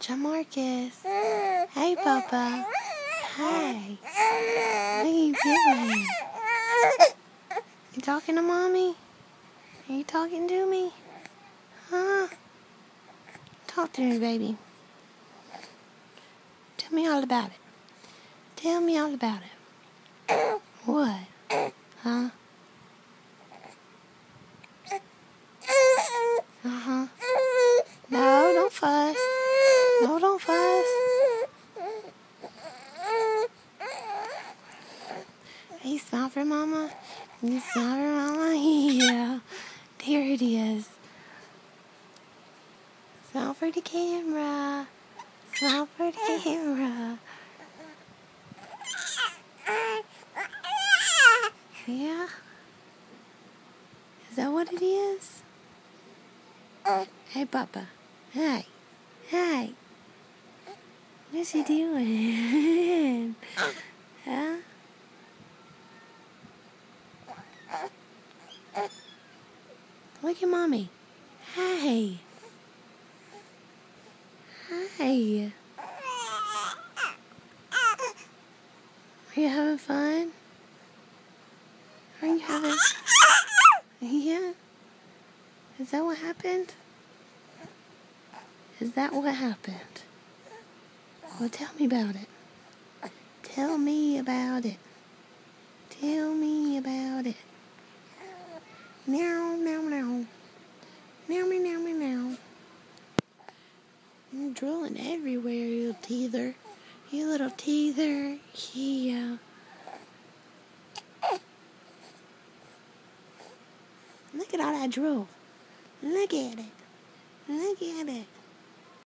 Jamarcus. Hey, Papa. Hey. What are you doing? You talking to Mommy? Are you talking to me? Huh? Talk to me, baby. Tell me all about it. Tell me all about it. What? Huh? Uh-huh. No, don't fuss. No, don't fuss. Hey, smile for Mama. You smile for Mama? Yeah. There it is. Smile for the camera. Smile for the camera. Yeah? Is that what it is? Hey, Papa. Hey. Hey. What's he doing? Huh? Look at Mommy. Hey. Hey. Are you having fun? Are you having... Yeah? Is that what happened? Is that what happened? Well, tell me about it. Tell me about it. Tell me about it. Meow, meow, meow. Meow, meow, meow, meow, meow. You're drooling everywhere, you little teether. You little teether. Yeah. Look at all that drool. Look at it. Look at it.